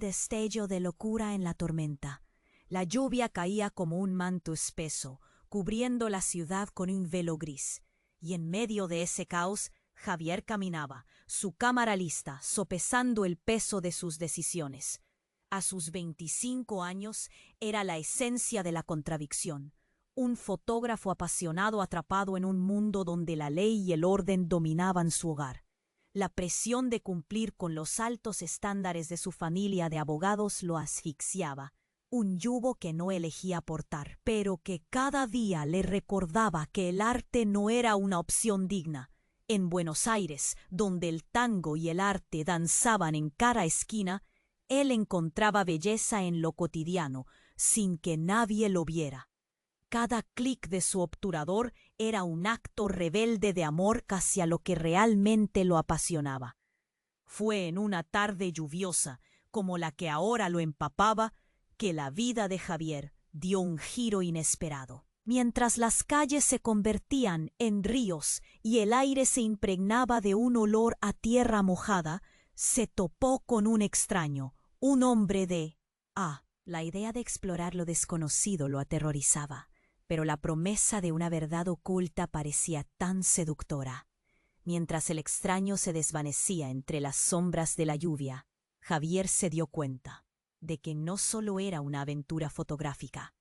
destello de locura en la tormenta. La lluvia caía como un manto espeso, cubriendo la ciudad con un velo gris. Y en medio de ese caos, Javier caminaba, su cámara lista, sopesando el peso de sus decisiones. A sus 25 años era la esencia de la contradicción. Un fotógrafo apasionado atrapado en un mundo donde la ley y el orden dominaban su hogar. La presión de cumplir con los altos estándares de su familia de abogados lo asfixiaba. Un yugo que no elegía portar, pero que cada día le recordaba que el arte no era una opción digna. En Buenos Aires, donde el tango y el arte danzaban en cada esquina, él encontraba belleza en lo cotidiano, sin que nadie lo viera. Cada clic de su obturador era un acto rebelde de amor hacia lo que realmente lo apasionaba. Fue en una tarde lluviosa, como la que ahora lo empapaba, que la vida de Javier dio un giro inesperado. Mientras las calles se convertían en ríos y el aire se impregnaba de un olor a tierra mojada, se topó con un extraño, un hombre de... La idea de explorar lo desconocido lo aterrorizaba, pero la promesa de una verdad oculta parecía tan seductora. Mientras el extraño se desvanecía entre las sombras de la lluvia, Javier se dio cuenta de que no solo era una aventura fotográfica,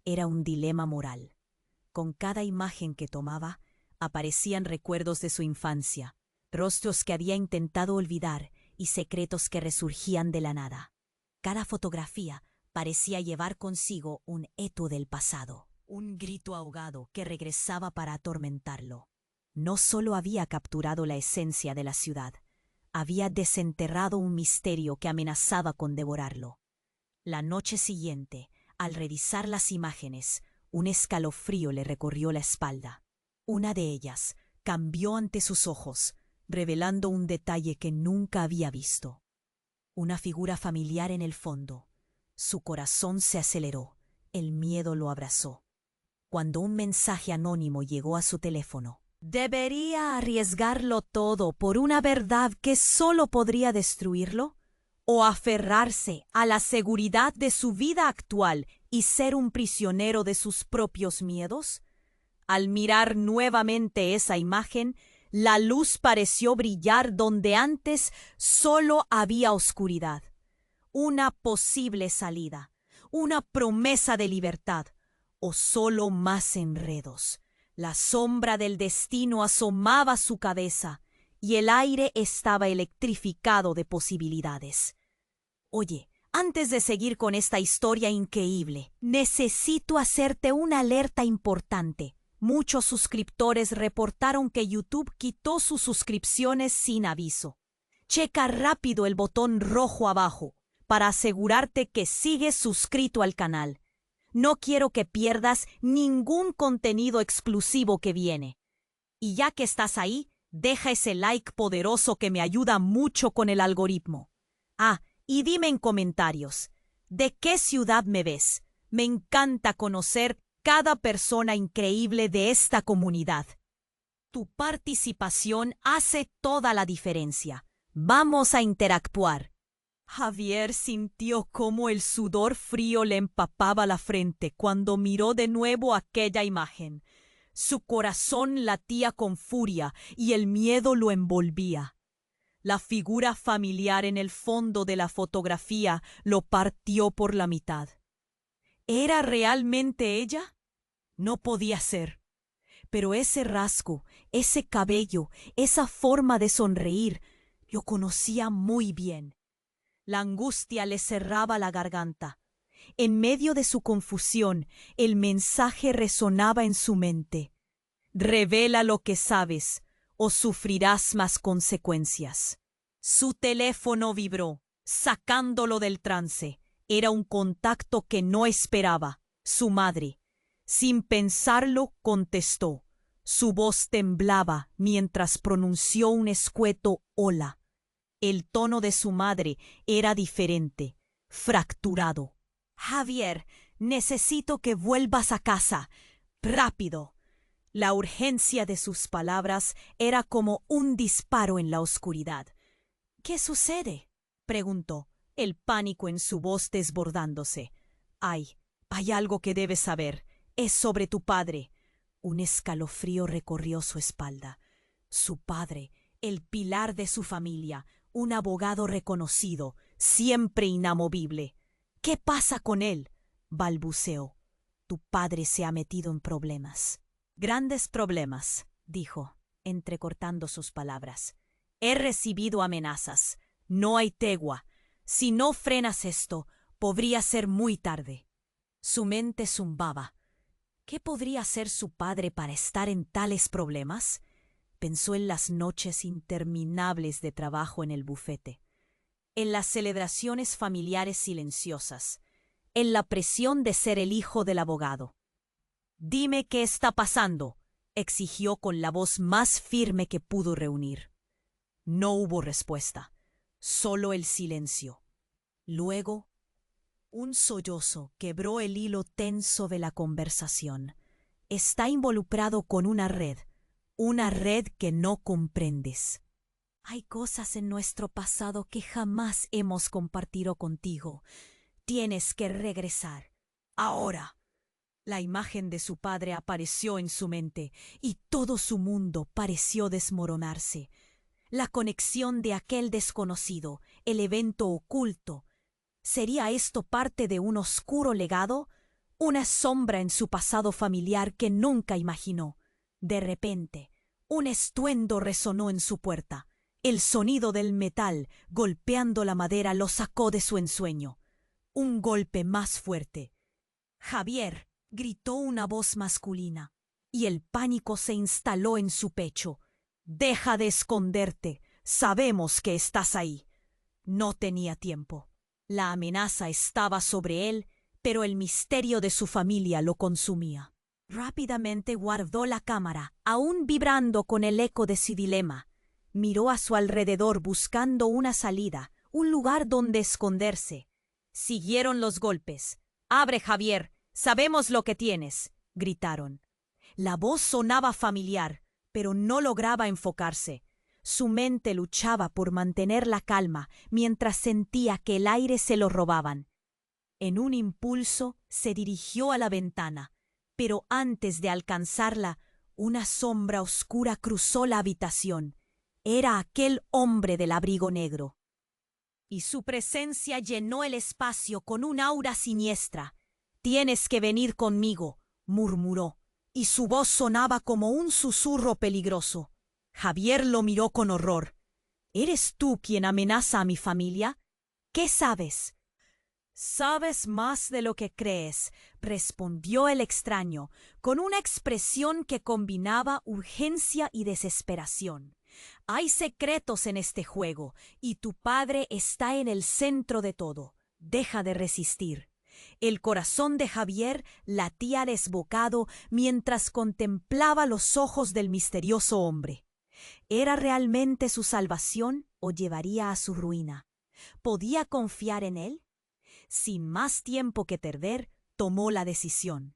era un dilema moral. Con cada imagen que tomaba, aparecían recuerdos de su infancia, rostros que había intentado olvidar y secretos que resurgían de la nada. Cada fotografía parecía llevar consigo un eco del pasado, un grito ahogado que regresaba para atormentarlo. No solo había capturado la esencia de la ciudad, había desenterrado un misterio que amenazaba con devorarlo. La noche siguiente, al revisar las imágenes, un escalofrío le recorrió la espalda. Una de ellas cambió ante sus ojos, revelando un detalle que nunca había visto. Una figura familiar en el fondo. Su corazón se aceleró, el miedo lo abrazó. Cuando un mensaje anónimo llegó a su teléfono, ¿debería arriesgarlo todo por una verdad que solo podría destruirlo? ¿O aferrarse a la seguridad de su vida actual y ser un prisionero de sus propios miedos? Al mirar nuevamente esa imagen, la luz pareció brillar donde antes solo había oscuridad. Una posible salida, una promesa de libertad, o solo más enredos. La sombra del destino asomaba su cabeza y el aire estaba electrificado de posibilidades. Oye, antes de seguir con esta historia increíble, necesito hacerte una alerta importante. Muchos suscriptores reportaron que YouTube quitó sus suscripciones sin aviso. Checa rápido el botón rojo abajo para asegurarte que sigues suscrito al canal. No quiero que pierdas ningún contenido exclusivo que viene. Y ya que estás ahí, deja ese like poderoso que me ayuda mucho con el algoritmo. Y dime en comentarios, ¿de qué ciudad me ves? Me encanta conocer cada persona increíble de esta comunidad. Tu participación hace toda la diferencia. Vamos a interactuar. Javier sintió cómo el sudor frío le empapaba la frente cuando miró de nuevo aquella imagen. Su corazón latía con furia y el miedo lo envolvía. La figura familiar en el fondo de la fotografía lo partió por la mitad. ¿Era realmente ella? No podía ser. Pero ese rasgo, ese cabello, esa forma de sonreír, lo conocía muy bien. La angustia le cerraba la garganta. En medio de su confusión, el mensaje resonaba en su mente. Revela lo que sabes, o sufrirás más consecuencias. Su teléfono vibró, sacándolo del trance. Era un contacto que no esperaba. Su madre. Sin pensarlo, contestó. Su voz temblaba mientras pronunció un escueto hola. El tono de su madre era diferente, fracturado. Javier, necesito que vuelvas a casa. ¡Rápido! La urgencia de sus palabras era como un disparo en la oscuridad. ¿Qué sucede?, preguntó. el pánico en su voz desbordándose. Hay algo que debes saber. Es sobre tu padre. Un escalofrío recorrió su espalda. Su padre, el pilar de su familia, un abogado reconocido, siempre inamovible. ¿Qué pasa con él?, balbuceó. Tu padre se ha metido en problemas. Grandes problemas, dijo, entrecortando sus palabras. He recibido amenazas. No hay tregua. Si no frenas esto, podría ser muy tarde. Su mente zumbaba. ¿Qué podría hacer su padre para estar en tales problemas? Pensó en las noches interminables de trabajo en el bufete, en las celebraciones familiares silenciosas, en la presión de ser el hijo del abogado. «Dime qué está pasando», exigió con la voz más firme que pudo reunir. No hubo respuesta, solo el silencio. Luego, un sollozo quebró el hilo tenso de la conversación. Está involucrado con una red que no comprendes. Hay cosas en nuestro pasado que jamás hemos compartido contigo. Tienes que regresar. Ahora. La imagen de su padre apareció en su mente y todo su mundo pareció desmoronarse. La conexión de aquel desconocido, el evento oculto. ¿Sería esto parte de un oscuro legado? Una sombra en su pasado familiar que nunca imaginó. De repente, un estruendo resonó en su puerta. El sonido del metal golpeando la madera lo sacó de su ensueño. Un golpe más fuerte. «Javier», gritó una voz masculina, y el pánico se instaló en su pecho. «Deja de esconderte. Sabemos que estás ahí». No tenía tiempo. La amenaza estaba sobre él, pero el misterio de su familia lo consumía. Rápidamente guardó la cámara, aún vibrando con el eco de su dilema. Miró a su alrededor buscando una salida, un lugar donde esconderse. Siguieron los golpes. «Abre, Javier, sabemos lo que tienes», gritaron. La voz sonaba familiar, pero no lograba enfocarse. Su mente luchaba por mantener la calma mientras sentía que el aire se lo robaban. En un impulso se dirigió a la ventana, pero antes de alcanzarla, una sombra oscura cruzó la habitación. Era aquel hombre del abrigo negro. Y su presencia llenó el espacio con un aura siniestra. «Tienes que venir conmigo», murmuró, y su voz sonaba como un susurro peligroso. Javier lo miró con horror. «¿Eres tú quien amenaza a mi familia? ¿Qué sabes?» «Sabes más de lo que crees», respondió el extraño, con una expresión que combinaba urgencia y desesperación. «Hay secretos en este juego, y tu padre está en el centro de todo. Deja de resistir». El corazón de Javier latía desbocado mientras contemplaba los ojos del misterioso hombre. ¿Era realmente su salvación o llevaría a su ruina? ¿Podía confiar en él? Sin más tiempo que perder, tomó la decisión.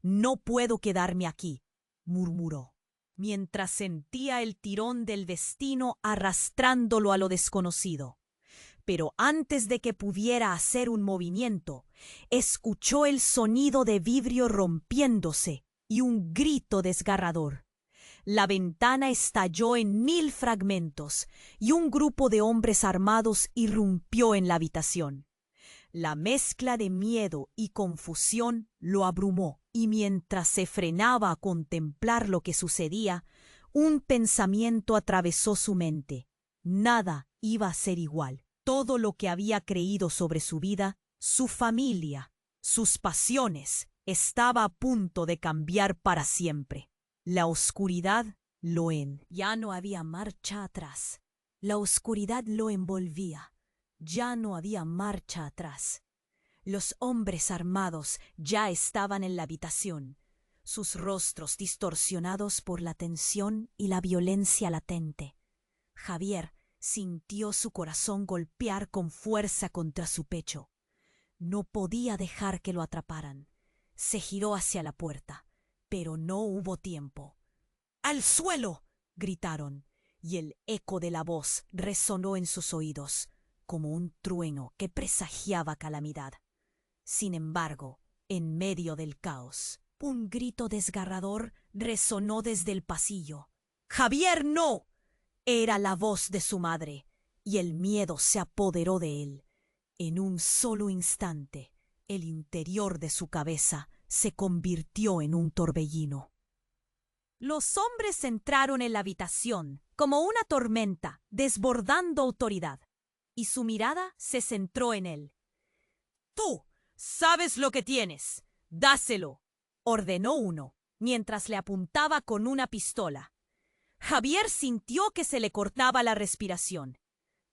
«No puedo quedarme aquí», murmuró, mientras sentía el tirón del destino arrastrándolo a lo desconocido. Pero antes de que pudiera hacer un movimiento, escuchó el sonido de vidrio rompiéndose y un grito desgarrador. La ventana estalló en 1000 fragmentos y un grupo de hombres armados irrumpió en la habitación. La mezcla de miedo y confusión lo abrumó, y mientras se frenaba a contemplar lo que sucedía, un pensamiento atravesó su mente. Nada iba a ser igual. Todo lo que había creído sobre su vida, su familia, sus pasiones, estaba a punto de cambiar para siempre. La oscuridad ya no había marcha atrás. La oscuridad lo envolvía. Ya no había marcha atrás. Los hombres armados ya estaban en la habitación, sus rostros distorsionados por la tensión y la violencia latente. Javier sintió su corazón golpear con fuerza contra su pecho. No podía dejar que lo atraparan. Se giró hacia la puerta, pero no hubo tiempo. «¡Al suelo!», gritaron, y el eco de la voz resonó en sus oídos. como un trueno que presagiaba calamidad. Sin embargo, en medio del caos, un grito desgarrador resonó desde el pasillo. ¡Javier, no! Era la voz de su madre, y el miedo se apoderó de él. En un solo instante, el interior de su cabeza se convirtió en un torbellino. Los hombres entraron en la habitación como una tormenta, desbordando autoridad, y su mirada se centró en él. «Tú sabes lo que tienes. Dáselo», ordenó uno, mientras le apuntaba con una pistola. Javier sintió que se le cortaba la respiración.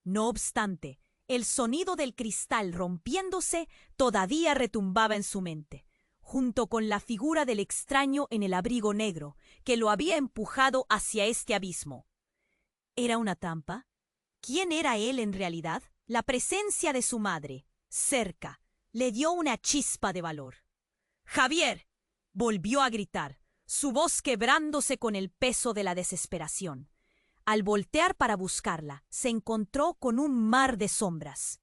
No obstante, el sonido del cristal rompiéndose todavía retumbaba en su mente, junto con la figura del extraño en el abrigo negro que lo había empujado hacia este abismo. ¿Era una trampa? ¿Quién era él en realidad? La presencia de su madre, cerca, le dio una chispa de valor. «¡Javier!», volvió a gritar, su voz quebrándose con el peso de la desesperación. Al voltear para buscarla, se encontró con un mar de sombras.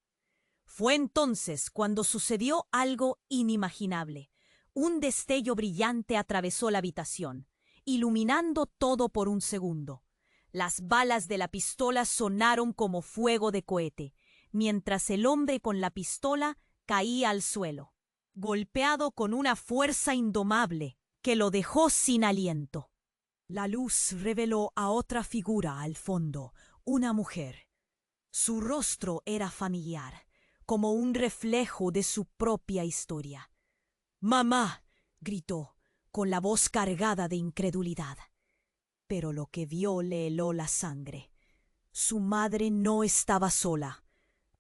Fue entonces cuando sucedió algo inimaginable. Un destello brillante atravesó la habitación, iluminando todo por un segundo. Las balas de la pistola sonaron como fuego de cohete, mientras el hombre con la pistola caía al suelo, golpeado con una fuerza indomable que lo dejó sin aliento. La luz reveló a otra figura al fondo, una mujer. Su rostro era familiar, como un reflejo de su propia historia. «¡Mamá!», gritó, con la voz cargada de incredulidad. Pero lo que vio le heló la sangre. Su madre no estaba sola.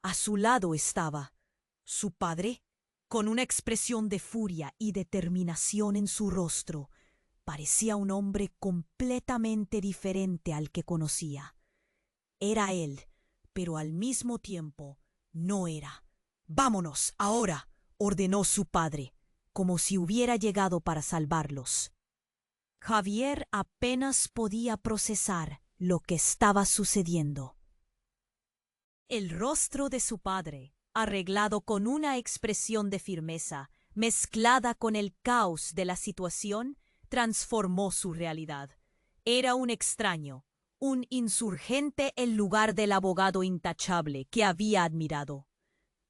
A su lado estaba su padre, con una expresión de furia y determinación en su rostro. Parecía un hombre completamente diferente al que conocía. Era él, pero al mismo tiempo no era. «¡Vámonos, ahora!», ordenó su padre, como si hubiera llegado para salvarlos. Javier apenas podía procesar lo que estaba sucediendo. El rostro de su padre, arreglado con una expresión de firmeza, mezclada con el caos de la situación, transformó su realidad. Era un extraño, un insurgente en lugar del abogado intachable que había admirado.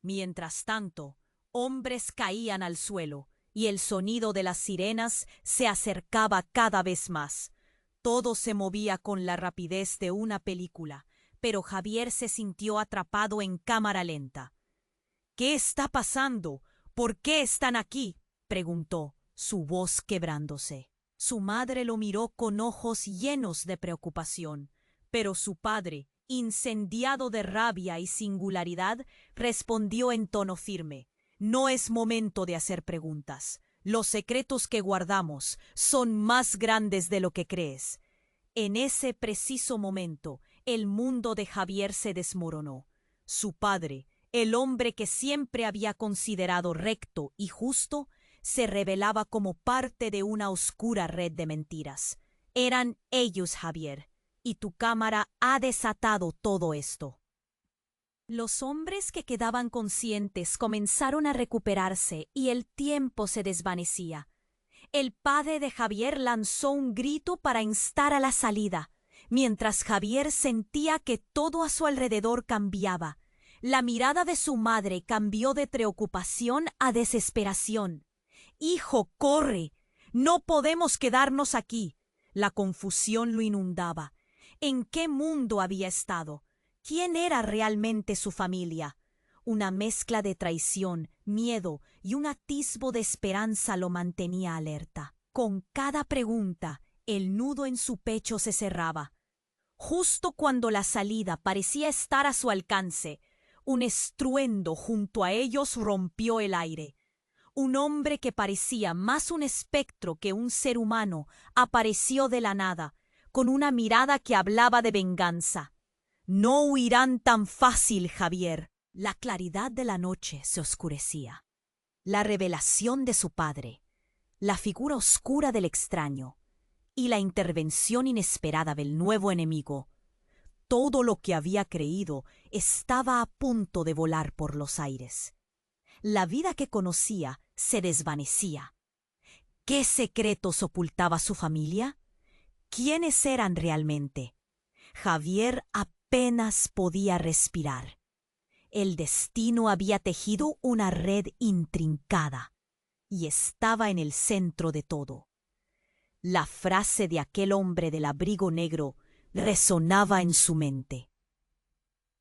Mientras tanto, hombres caían al suelo y el sonido de las sirenas se acercaba cada vez más. Todo se movía con la rapidez de una película, pero Javier se sintió atrapado en cámara lenta. «¿Qué está pasando? ¿Por qué están aquí?», preguntó, su voz quebrándose. Su madre lo miró con ojos llenos de preocupación, pero su padre, incendiado de rabia y singularidad, respondió en tono firme: «No es momento de hacer preguntas. Los secretos que guardamos son más grandes de lo que crees». En ese preciso momento, el mundo de Javier se desmoronó. Su padre, el hombre que siempre había considerado recto y justo, se revelaba como parte de una oscura red de mentiras. Eran ellos, Javier, y tu cámara ha desatado todo esto. Los hombres que quedaban conscientes comenzaron a recuperarse y el tiempo se desvanecía. El padre de Javier lanzó un grito para instar a la salida, mientras Javier sentía que todo a su alrededor cambiaba. La mirada de su madre cambió de preocupación a desesperación. «Hijo, corre. No podemos quedarnos aquí». La confusión lo inundaba. ¿En qué mundo había estado? ¿Quién era realmente su familia? Una mezcla de traición, miedo y un atisbo de esperanza lo mantenía alerta. Con cada pregunta, el nudo en su pecho se cerraba. Justo cuando la salida parecía estar a su alcance, un estruendo junto a ellos rompió el aire. Un hombre que parecía más un espectro que un ser humano apareció de la nada, con una mirada que hablaba de venganza. «No huirán tan fácil, Javier». La claridad de la noche se oscurecía. La revelación de su padre, la figura oscura del extraño y la intervención inesperada del nuevo enemigo. Todo lo que había creído estaba a punto de volar por los aires. La vida que conocía se desvanecía. ¿Qué secretos ocultaba su familia? ¿Quiénes eran realmente? Javier apenas podía respirar. El destino había tejido una red intrincada y estaba en el centro de todo. La frase de aquel hombre del abrigo negro resonaba en su mente.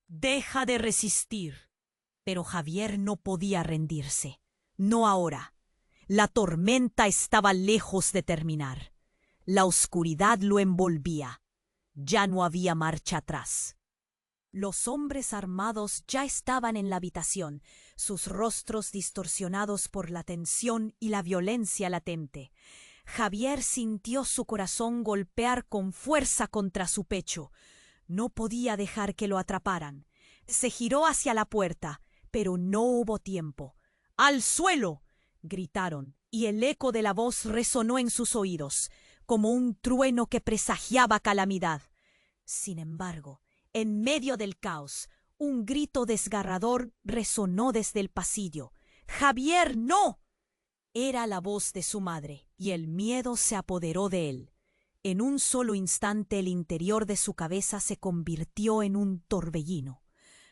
«Deja de resistir». Pero Javier no podía rendirse. No ahora. La tormenta estaba lejos de terminar. La oscuridad lo envolvía. Ya no había marcha atrás. Los hombres armados ya estaban en la habitación, sus rostros distorsionados por la tensión y la violencia latente. Javier sintió su corazón golpear con fuerza contra su pecho. No podía dejar que lo atraparan. Se giró hacia la puerta, pero no hubo tiempo. «¡Al suelo!», gritaron, y el eco de la voz resonó en sus oídos, como un trueno que presagiaba calamidad. Sin embargo, en medio del caos, un grito desgarrador resonó desde el pasillo. «¡Javier, no!». Era la voz de su madre, y el miedo se apoderó de él. En un solo instante el interior de su cabeza se convirtió en un torbellino.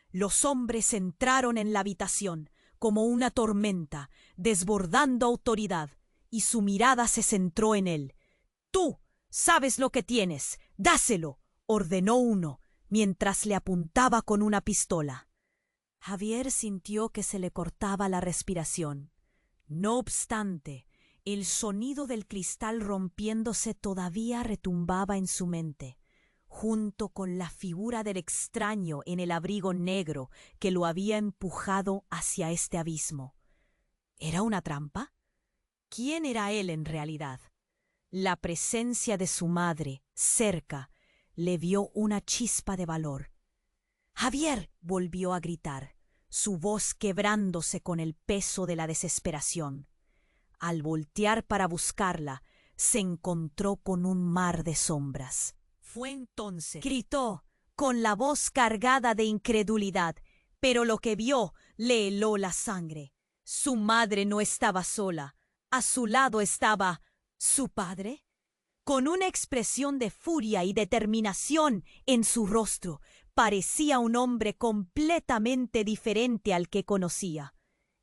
Los hombres entraron en la habitación como una tormenta, desbordando autoridad, y su mirada se centró en él. «Tú sabes lo que tienes, dáselo», ordenó uno, mientras le apuntaba con una pistola. Javier sintió que se le cortaba la respiración. No obstante, el sonido del cristal rompiéndose todavía retumbaba en su mente, junto con la figura del extraño en el abrigo negro que lo había empujado hacia este abismo. ¿Era una trampa? ¿Quién era él en realidad? La presencia de su madre, cerca, le dio una chispa de valor. «¡Javier!», volvió a gritar, su voz quebrándose con el peso de la desesperación. Al voltear para buscarla, se encontró con un mar de sombras. Fue entonces, gritó, con la voz cargada de incredulidad, pero lo que vio le heló la sangre. Su madre no estaba sola. A su lado estaba su padre, con una expresión de furia y determinación en su rostro. Parecía un hombre completamente diferente al que conocía.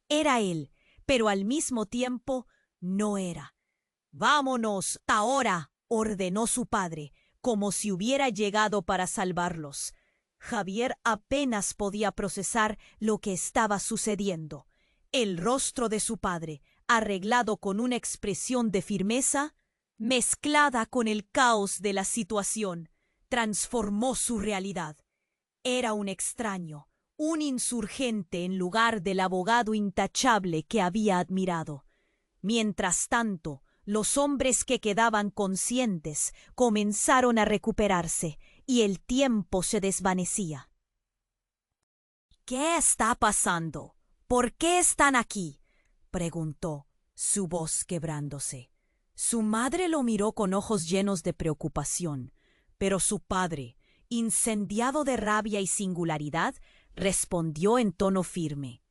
Era él, pero al mismo tiempo no era. «Vámonos ahora», ordenó su padre, como si hubiera llegado para salvarlos. Javier apenas podía procesar lo que estaba sucediendo. El rostro de su padre, arreglado con una expresión de firmeza, mezclada con el caos de la situación, transformó su realidad. Era un extraño, un insurgente en lugar del abogado intachable que había admirado. Mientras tanto, los hombres que quedaban conscientes comenzaron a recuperarse y el tiempo se desvanecía. «¿Qué está pasando? ¿Por qué están aquí?», preguntó, su voz quebrándose. Su madre lo miró con ojos llenos de preocupación, pero su padre, incendiado de rabia y singularidad, respondió en tono firme: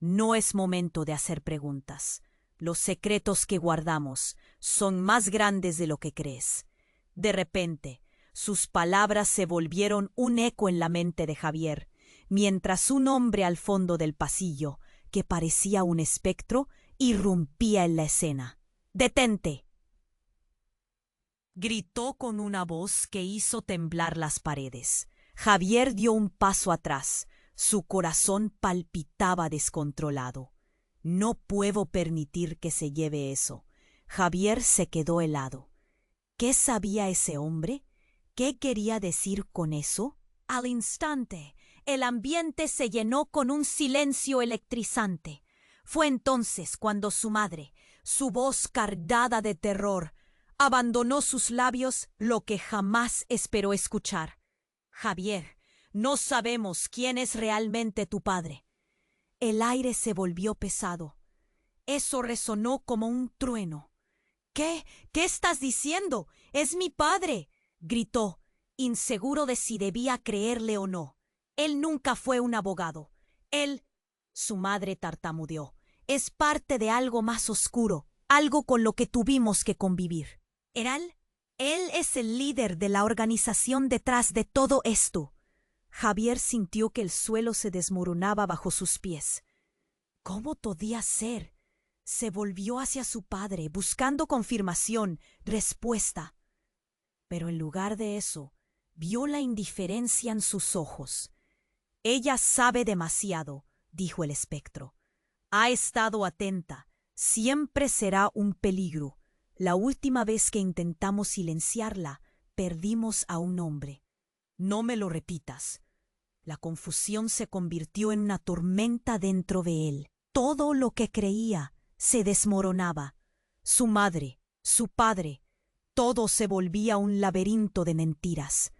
«No es momento de hacer preguntas. Los secretos que guardamos son más grandes de lo que crees». De repente, sus palabras se volvieron un eco en la mente de Javier, mientras un hombre al fondo del pasillo, que parecía un espectro, irrumpía en la escena. «¡Detente!», gritó con una voz que hizo temblar las paredes. Javier dio un paso atrás. Su corazón palpitaba descontrolado. «No puedo permitir que se lleve eso». Javier se quedó helado. ¿Qué sabía ese hombre? ¿Qué quería decir con eso? Al instante, el ambiente se llenó con un silencio electrizante. Fue entonces cuando su madre, su voz cargada de terror, abandonó sus labios lo que jamás esperó escuchar. «Javier, no sabemos quién es realmente tu padre». El aire se volvió pesado. Eso resonó como un trueno. ¿Qué estás diciendo? ¡Es mi padre!», gritó, inseguro de si debía creerle o no. Él nunca fue un abogado. Él... Su madre tartamudeó. Es parte de algo más oscuro, algo con lo que tuvimos que convivir. ¿Él? Él es el líder de la organización detrás de todo esto. Javier sintió que el suelo se desmoronaba bajo sus pies. ¿Cómo podía ser? Se volvió hacia su padre, buscando confirmación, respuesta. Pero en lugar de eso, vio la indiferencia en sus ojos. Ella sabe demasiado, dijo el espectro. Ha estado atenta. Siempre será un peligro. La última vez que intentamos silenciarla, perdimos a un hombre. No me lo repitas. La confusión se convirtió en una tormenta dentro de él. Todo lo que creía se desmoronaba. Su madre, su padre, todo se volvía un laberinto de mentiras.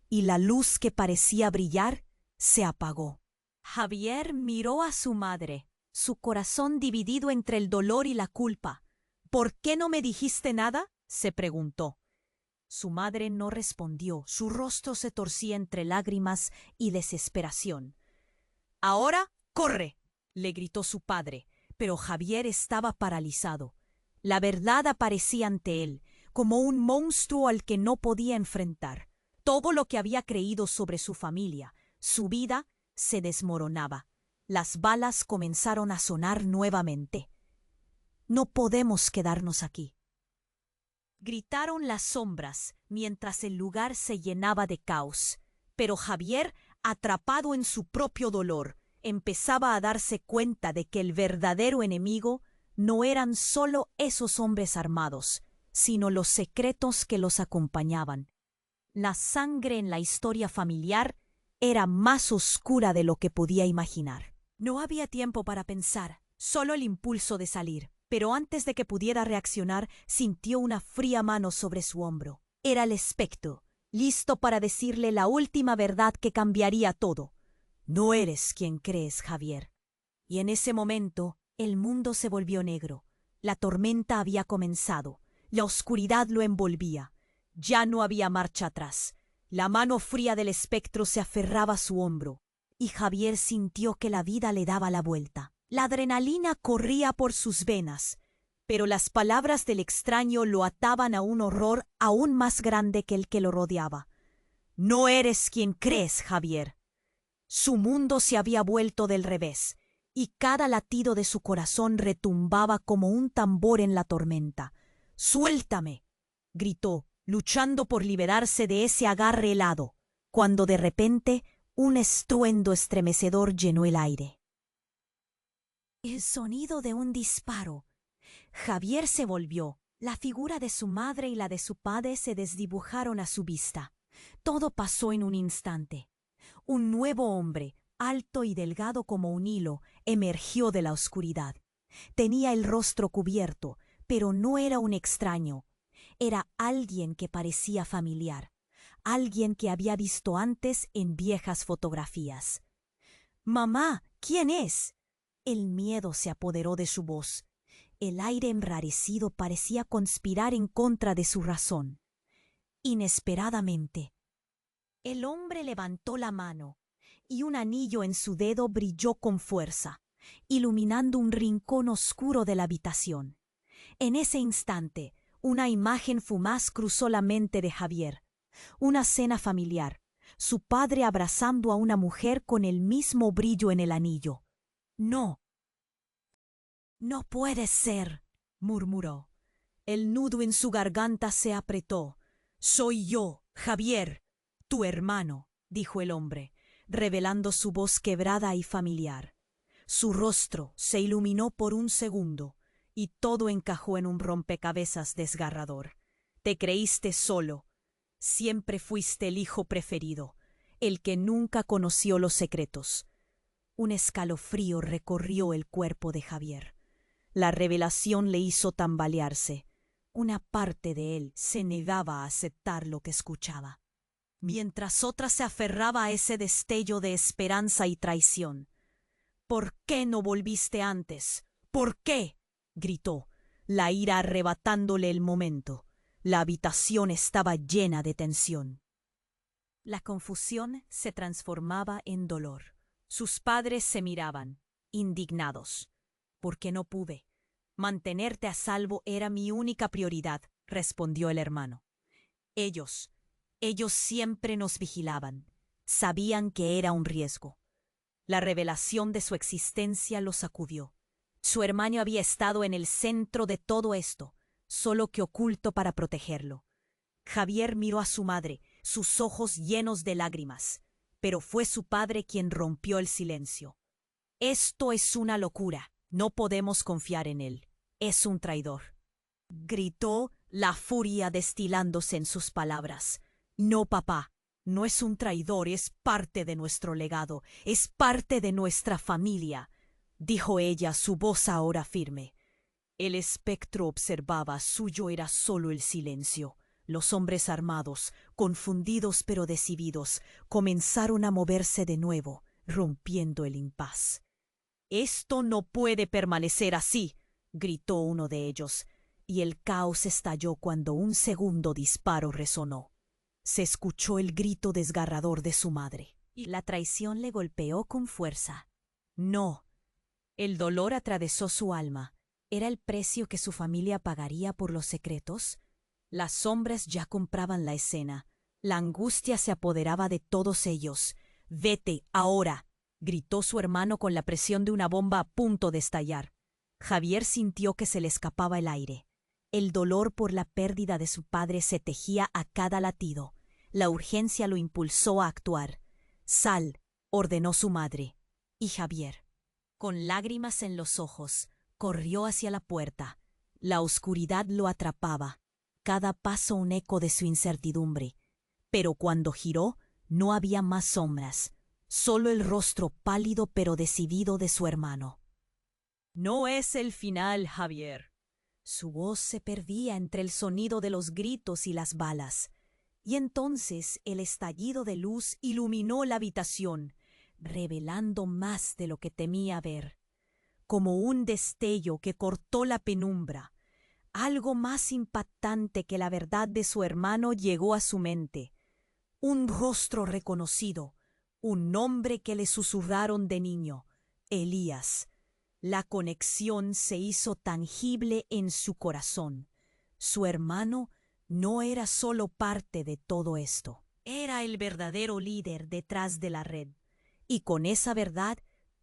Y la luz que parecía brillar se apagó. Javier miró a su madre, su corazón dividido entre el dolor y la culpa. ¿Por qué no me dijiste nada?, se preguntó. Su madre no respondió, su rostro se torcía entre lágrimas y desesperación. «Ahora, corre», le gritó su padre, pero Javier estaba paralizado. La verdad aparecía ante él, como un monstruo al que no podía enfrentar. Todo lo que había creído sobre su familia, su vida, se desmoronaba. Las balas comenzaron a sonar nuevamente. «No podemos quedarnos aquí», gritaron las sombras mientras el lugar se llenaba de caos. Pero Javier, atrapado en su propio dolor, empezaba a darse cuenta de que el verdadero enemigo no eran solo esos hombres armados, sino los secretos que los acompañaban. La sangre en la historia familiar era más oscura de lo que podía imaginar. No había tiempo para pensar, solo el impulso de salir. Pero antes de que pudiera reaccionar, sintió una fría mano sobre su hombro. Era el espectro, listo para decirle la última verdad que cambiaría todo. «No eres quien crees, Javier». Y en ese momento, el mundo se volvió negro. La tormenta había comenzado. La oscuridad lo envolvía. Ya no había marcha atrás. La mano fría del espectro se aferraba a su hombro. Y Javier sintió que la vida le daba la vuelta. La adrenalina corría por sus venas, pero las palabras del extraño lo ataban a un horror aún más grande que el que lo rodeaba. «No eres quien crees, Javier». Su mundo se había vuelto del revés, y cada latido de su corazón retumbaba como un tambor en la tormenta. «¡Suéltame!», gritó, luchando por liberarse de ese agarre helado, cuando de repente un estruendo estremecedor llenó el aire. El sonido de un disparo. Javier se volvió. La figura de su madre y la de su padre se desdibujaron a su vista. Todo pasó en un instante. Un nuevo hombre, alto y delgado como un hilo, emergió de la oscuridad. Tenía el rostro cubierto, pero no era un extraño. Era alguien que parecía familiar, alguien que había visto antes en viejas fotografías. «Mamá, ¿quién es?». El miedo se apoderó de su voz. El aire enrarecido parecía conspirar en contra de su razón. Inesperadamente, el hombre levantó la mano y un anillo en su dedo brilló con fuerza, iluminando un rincón oscuro de la habitación. En ese instante, una imagen fumaz cruzó la mente de Javier. Una cena familiar, su padre abrazando a una mujer con el mismo brillo en el anillo. «No. No puede ser», murmuró. El nudo en su garganta se apretó. «Soy yo, Javier, tu hermano», dijo el hombre, revelando su voz quebrada y familiar. Su rostro se iluminó por un segundo y todo encajó en un rompecabezas desgarrador. «Te creíste solo. Siempre fuiste el hijo preferido, el que nunca conoció los secretos». Un escalofrío recorrió el cuerpo de Javier. La revelación le hizo tambalearse. Una parte de él se negaba a aceptar lo que escuchaba, mientras otra se aferraba a ese destello de esperanza y traición. «¿Por qué no volviste antes? ¿Por qué?», gritó, la ira arrebatándole el momento. La habitación estaba llena de tensión. La confusión se transformaba en dolor. Sus padres se miraban, indignados. ¿Por qué no pude? Mantenerte a salvo era mi única prioridad, respondió el hermano. Ellos siempre nos vigilaban. Sabían que era un riesgo. La revelación de su existencia lo sacudió. Su hermano había estado en el centro de todo esto, solo que oculto para protegerlo. Javier miró a su madre, sus ojos llenos de lágrimas, pero fue su padre quien rompió el silencio. Esto es una locura. No podemos confiar en él. Es un traidor. Gritó, la furia destilándose en sus palabras. No, papá. No es un traidor, es parte de nuestro legado, es parte de nuestra familia, dijo ella, su voz ahora firme. El espectro observaba, suyo era solo el silencio. Los hombres armados, confundidos pero decididos, comenzaron a moverse de nuevo, rompiendo el impas. «Esto no puede permanecer así», gritó uno de ellos, y el caos estalló cuando un segundo disparo resonó. Se escuchó el grito desgarrador de su madre, y la traición le golpeó con fuerza. No. El dolor atravesó su alma. ¿Era el precio que su familia pagaría por los secretos? Las sombras ya compraban la escena. La angustia se apoderaba de todos ellos. «Vete, ahora», gritó su hermano con la presión de una bomba a punto de estallar. Javier sintió que se le escapaba el aire. El dolor por la pérdida de su padre se tejía a cada latido. La urgencia lo impulsó a actuar. «Sal», ordenó su madre. Y Javier, con lágrimas en los ojos, corrió hacia la puerta. La oscuridad lo atrapaba, cada paso un eco de su incertidumbre. Pero cuando giró, no había más sombras, solo el rostro pálido pero decidido de su hermano. «No es el final, Javier». Su voz se perdía entre el sonido de los gritos y las balas. Y entonces el estallido de luz iluminó la habitación, revelando más de lo que temía ver. Como un destello que cortó la penumbra, algo más impactante que la verdad de su hermano llegó a su mente. Un rostro reconocido, un nombre que le susurraron de niño, Elías. La conexión se hizo tangible en su corazón. Su hermano no era solo parte de todo esto, era el verdadero líder detrás de la red. Y con esa verdad,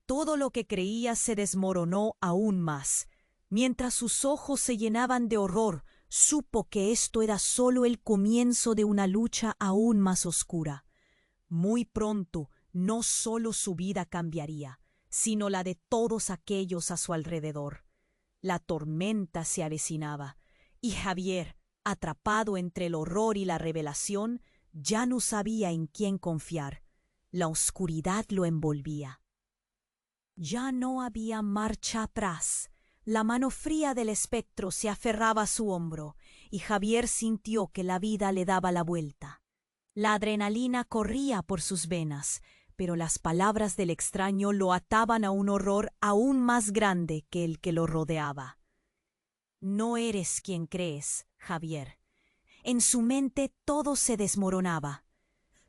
todo lo que creía se desmoronó aún más. Mientras sus ojos se llenaban de horror, supo que esto era solo el comienzo de una lucha aún más oscura. Muy pronto, no solo su vida cambiaría, sino la de todos aquellos a su alrededor. La tormenta se avecinaba, y Javier, atrapado entre el horror y la revelación, ya no sabía en quién confiar. La oscuridad lo envolvía. Ya no había marcha atrás. La mano fría del espectro se aferraba a su hombro, y Javier sintió que la vida le daba la vuelta. La adrenalina corría por sus venas, pero las palabras del extraño lo ataban a un horror aún más grande que el que lo rodeaba. «No eres quien crees, Javier». En su mente todo se desmoronaba.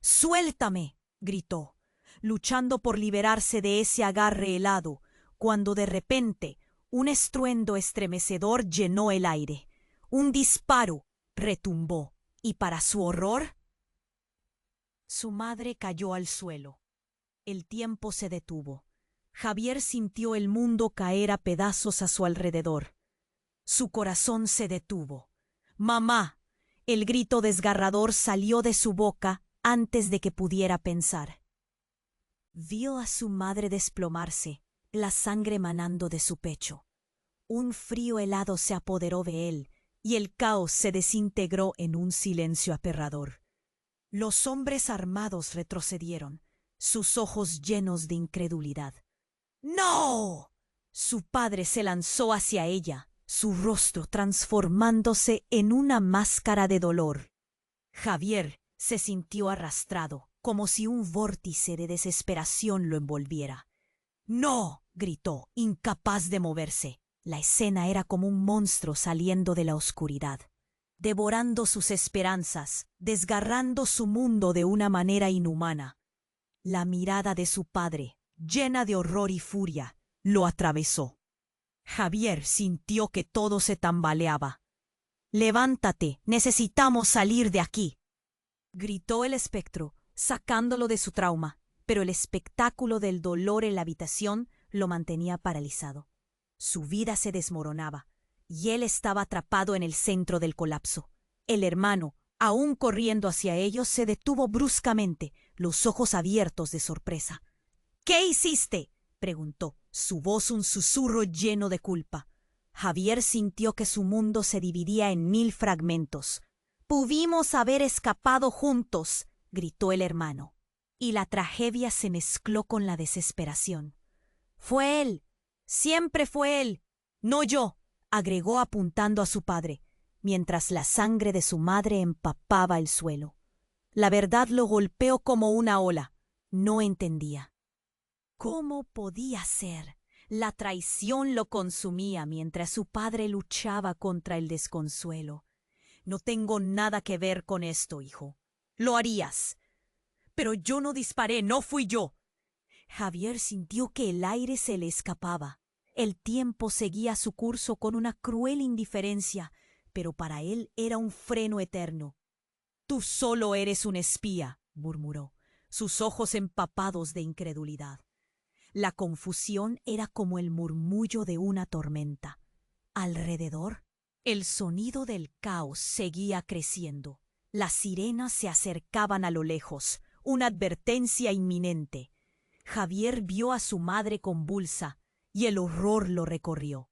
«¡Suéltame!», gritó, luchando por liberarse de ese agarre helado, cuando de repente un estruendo estremecedor llenó el aire. Un disparo retumbó, y para su horror, su madre cayó al suelo. El tiempo se detuvo. Javier sintió el mundo caer a pedazos a su alrededor. Su corazón se detuvo. «¡Mamá!». El grito desgarrador salió de su boca antes de que pudiera pensar. Vio a su madre desplomarse, la sangre manando de su pecho. Un frío helado se apoderó de él, y el caos se desintegró en un silencio aterrador. Los hombres armados retrocedieron, sus ojos llenos de incredulidad. «¡No!». Su padre se lanzó hacia ella, su rostro transformándose en una máscara de dolor. Javier se sintió arrastrado, como si un vórtice de desesperación lo envolviera. «¡No!», gritó, incapaz de moverse. La escena era como un monstruo saliendo de la oscuridad. devorando sus esperanzas, desgarrando su mundo de una manera inhumana. La mirada de su padre, llena de horror y furia, lo atravesó. Javier sintió que todo se tambaleaba. «Levántate, necesitamos salir de aquí», gritó el espectro, sacándolo de su trauma, pero el espectáculo del dolor en la habitación lo mantenía paralizado. Su vida se desmoronaba, y él estaba atrapado en el centro del colapso. El hermano, aún corriendo hacia ellos, se detuvo bruscamente, los ojos abiertos de sorpresa. «¿Qué hiciste?», preguntó, su voz un susurro lleno de culpa. Javier sintió que su mundo se dividía en 1000 fragmentos. «Pudimos haber escapado juntos», gritó el hermano, y la tragedia se mezcló con la desesperación. «Fue él, siempre fue él, no yo», agregó apuntando a su padre, mientras la sangre de su madre empapaba el suelo. La verdad lo golpeó como una ola. No entendía. ¿Cómo podía ser? La traición lo consumía mientras su padre luchaba contra el desconsuelo. «No tengo nada que ver con esto, hijo. Lo harías. Pero yo no disparé, no fui yo». Javier sintió que el aire se le escapaba. El tiempo seguía su curso con una cruel indiferencia, pero para él era un freno eterno. «Tú solo eres un espía», murmuró, sus ojos empapados de incredulidad. La confusión era como el murmullo de una tormenta. Alrededor, el sonido del caos seguía creciendo. Las sirenas se acercaban a lo lejos, una advertencia inminente. Javier vio a su madre convulsa, y el horror lo recorrió.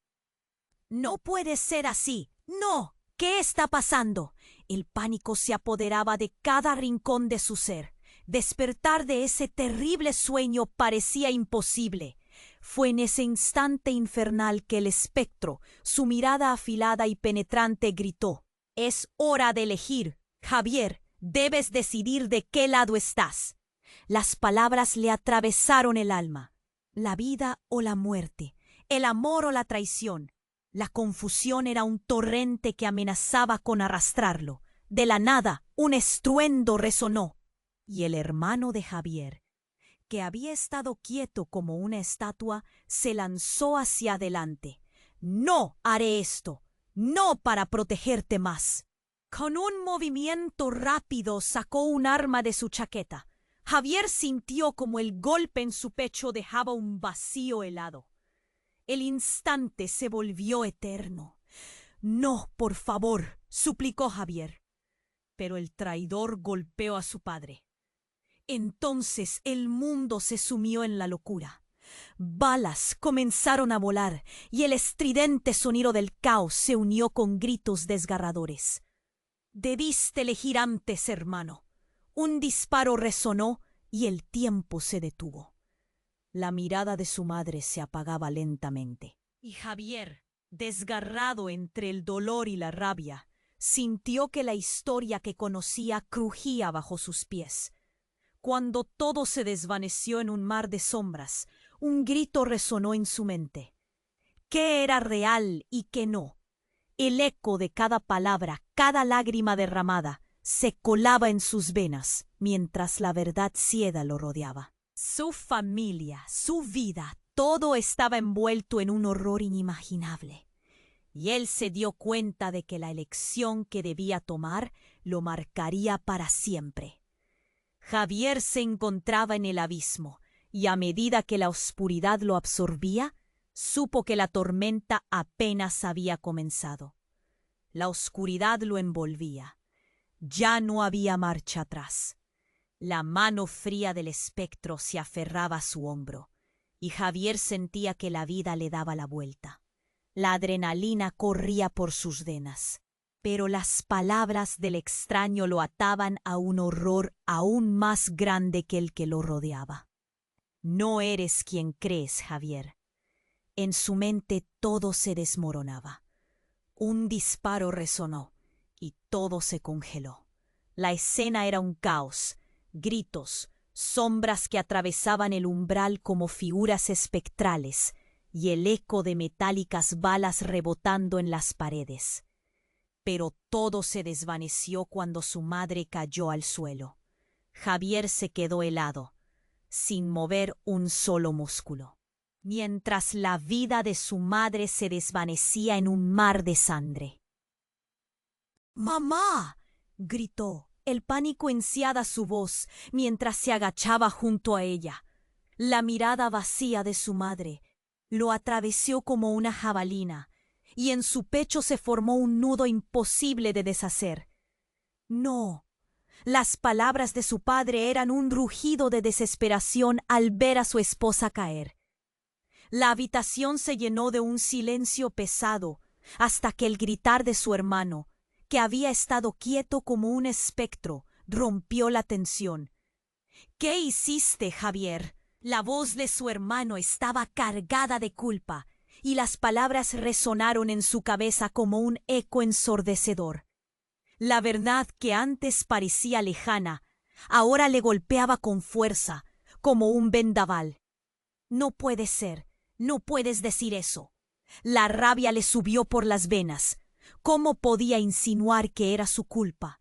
«No puede ser así. ¡No! ¿Qué está pasando?». El pánico se apoderaba de cada rincón de su ser. Despertar de ese terrible sueño parecía imposible. Fue en ese instante infernal que el espectro, su mirada afilada y penetrante, gritó: «Es hora de elegir. Javier, debes decidir de qué lado estás». Las palabras le atravesaron el alma. La vida o la muerte, el amor o la traición. La confusión era un torrente que amenazaba con arrastrarlo. De la nada, un estruendo resonó, y el hermano de Javier, que había estado quieto como una estatua, se lanzó hacia adelante. «No haré esto, no para protegerte más». Con un movimiento rápido sacó un arma de su chaqueta. Javier sintió como el golpe en su pecho dejaba un vacío helado. El instante se volvió eterno. «No, por favor», suplicó Javier. Pero el traidor golpeó a su padre. Entonces el mundo se sumió en la locura. Balas comenzaron a volar y el estridente sonido del caos se unió con gritos desgarradores. «Debiste elegir antes, hermano». Un disparo resonó y el tiempo se detuvo. La mirada de su madre se apagaba lentamente. Y Javier, desgarrado entre el dolor y la rabia, sintió que la historia que conocía crujía bajo sus pies. Cuando todo se desvaneció en un mar de sombras, un grito resonó en su mente. ¿Qué era real y qué no? El eco de cada palabra, cada lágrima derramada, se colaba en sus venas, mientras la verdad ciega lo rodeaba. Su familia, su vida, todo estaba envuelto en un horror inimaginable. Y él se dio cuenta de que la elección que debía tomar lo marcaría para siempre. Javier se encontraba en el abismo, y a medida que la oscuridad lo absorbía, supo que la tormenta apenas había comenzado. La oscuridad lo envolvía. Ya no había marcha atrás. La mano fría del espectro se aferraba a su hombro, y Javier sentía que la vida le daba la vuelta. La adrenalina corría por sus venas, pero las palabras del extraño lo ataban a un horror aún más grande que el que lo rodeaba. «No eres quien crees, Javier». En su mente todo se desmoronaba. Un disparo resonó y todo se congeló. La escena era un caos, gritos, sombras que atravesaban el umbral como figuras espectrales y el eco de metálicas balas rebotando en las paredes. pero todo se desvaneció cuando su madre cayó al suelo. Javier se quedó helado, sin mover un solo músculo, mientras la vida de su madre se desvanecía en un mar de sangre. ¡Mamá!, gritó, el pánico enciada su voz mientras se agachaba junto a ella. La mirada vacía de su madre lo atravesó como una jabalina, y en su pecho se formó un nudo imposible de deshacer. No, las palabras de su padre eran un rugido de desesperación al ver a su esposa caer. La habitación se llenó de un silencio pesado hasta que el gritar de su hermano, que había estado quieto como un espectro, rompió la tensión. ¿Qué hiciste, Javier? La voz de su hermano estaba cargada de culpa, y las palabras resonaron en su cabeza como un eco ensordecedor. La verdad que antes parecía lejana, ahora le golpeaba con fuerza, como un vendaval. No puede ser, no puedes decir eso. La rabia le subió por las venas. ¿Cómo podía insinuar que era su culpa?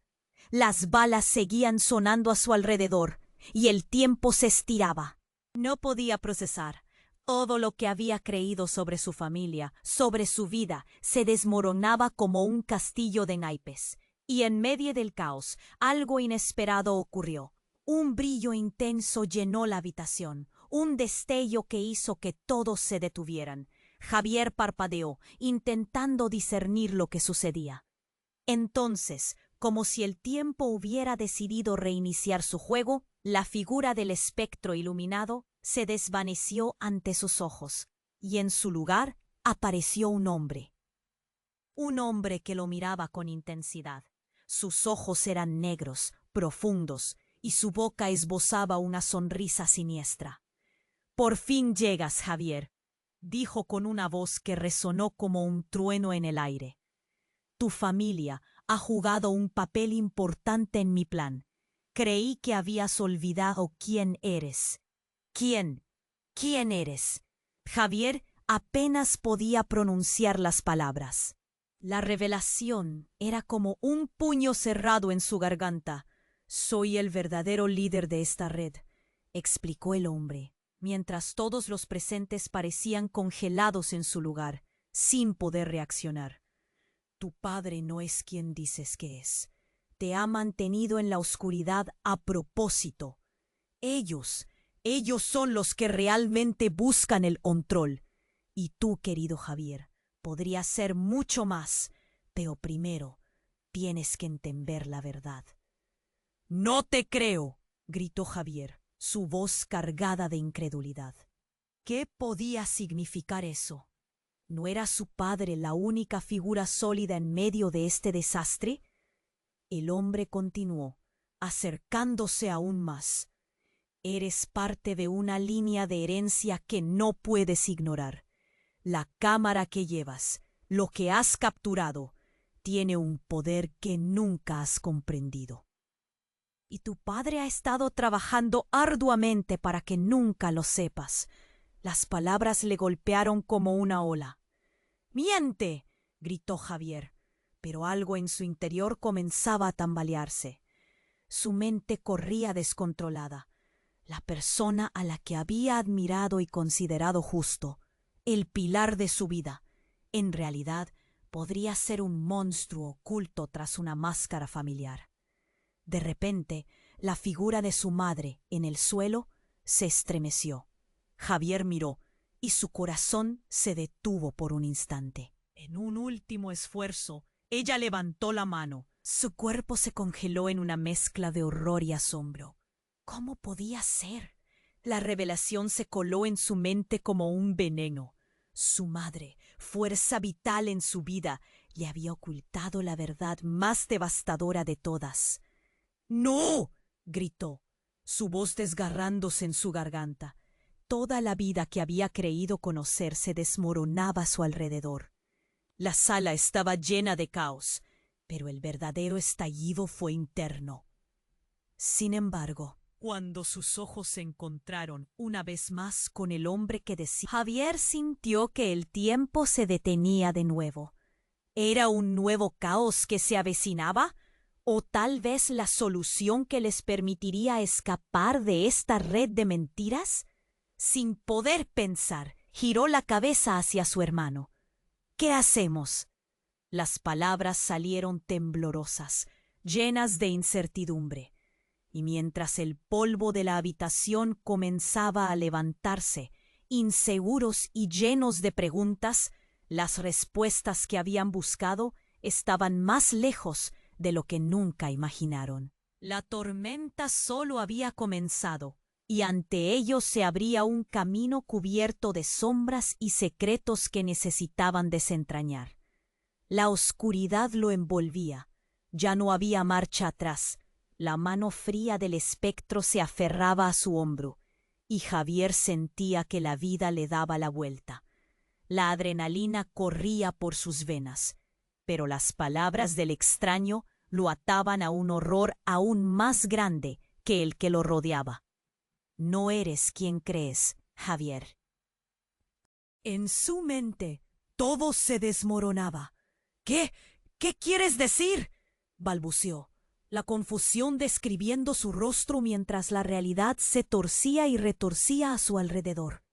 Las balas seguían sonando a su alrededor, y el tiempo se estiraba. No podía procesar. Todo lo que había creído sobre su familia, sobre su vida, se desmoronaba como un castillo de naipes. Y en medio del caos, algo inesperado ocurrió. Un brillo intenso llenó la habitación, un destello que hizo que todos se detuvieran. Javier parpadeó, intentando discernir lo que sucedía. Entonces, como si el tiempo hubiera decidido reiniciar su juego, la figura del espectro iluminado se desvaneció ante sus ojos, y en su lugar apareció un hombre. Un hombre que lo miraba con intensidad. Sus ojos eran negros, profundos, y su boca esbozaba una sonrisa siniestra. «Por fin llegas, Javier», dijo con una voz que resonó como un trueno en el aire. «Tu familia ha jugado un papel importante en mi plan. Creí que habías olvidado quién eres». «¿Quién? ¿Quién eres?». Javier apenas podía pronunciar las palabras. La revelación era como un puño cerrado en su garganta. «Soy el verdadero líder de esta red», explicó el hombre, mientras todos los presentes parecían congelados en su lugar, sin poder reaccionar. «Tu padre no es quien dices que es. Te ha mantenido en la oscuridad a propósito. Ellos son los que realmente buscan el control. Y tú, querido Javier, podrías ser mucho más, pero primero tienes que entender la verdad». «No te creo», gritó Javier, su voz cargada de incredulidad. ¿Qué podía significar eso? ¿No era su padre la única figura sólida en medio de este desastre? El hombre continuó, acercándose aún más. «Eres parte de una línea de herencia que no puedes ignorar. La cámara que llevas, lo que has capturado, tiene un poder que nunca has comprendido. Y tu padre ha estado trabajando arduamente para que nunca lo sepas». Las palabras le golpearon como una ola. «¡Miente!», gritó Javier, pero algo en su interior comenzaba a tambalearse. Su mente corría descontrolada. La persona a la que había admirado y considerado justo, el pilar de su vida, en realidad podría ser un monstruo oculto tras una máscara familiar. De repente, la figura de su madre en el suelo se estremeció. Javier miró, y su corazón se detuvo por un instante. En un último esfuerzo, ella levantó la mano. Su cuerpo se congeló en una mezcla de horror y asombro. ¿Cómo podía ser? La revelación se coló en su mente como un veneno. Su madre, fuerza vital en su vida, le había ocultado la verdad más devastadora de todas. «¡No!», gritó, su voz desgarrándose en su garganta. Toda la vida que había creído conocer se desmoronaba a su alrededor. La sala estaba llena de caos, pero el verdadero estallido fue interno. Sin embargo, cuando sus ojos se encontraron una vez más con el hombre que decía, Javier sintió que el tiempo se detenía de nuevo. ¿Era un nuevo caos que se avecinaba? ¿O tal vez la solución que les permitiría escapar de esta red de mentiras? Sin poder pensar, giró la cabeza hacia su hermano. ¿Qué hacemos? Las palabras salieron temblorosas, llenas de incertidumbre, y mientras el polvo de la habitación comenzaba a levantarse, inseguros y llenos de preguntas, las respuestas que habían buscado estaban más lejos de lo que nunca imaginaron. La tormenta solo había comenzado, y ante ellos se abría un camino cubierto de sombras y secretos que necesitaban desentrañar. La oscuridad lo envolvía. Ya no había marcha atrás. La mano fría del espectro se aferraba a su hombro, y Javier sentía que la vida le daba la vuelta. La adrenalina corría por sus venas, pero las palabras del extraño lo ataban a un horror aún más grande que el que lo rodeaba. No eres quien crees, Javier. En su mente todo se desmoronaba. ¿Qué quieres decir?, balbuceó, la confusión describiendo su rostro mientras la realidad se torcía y retorcía a su alrededor.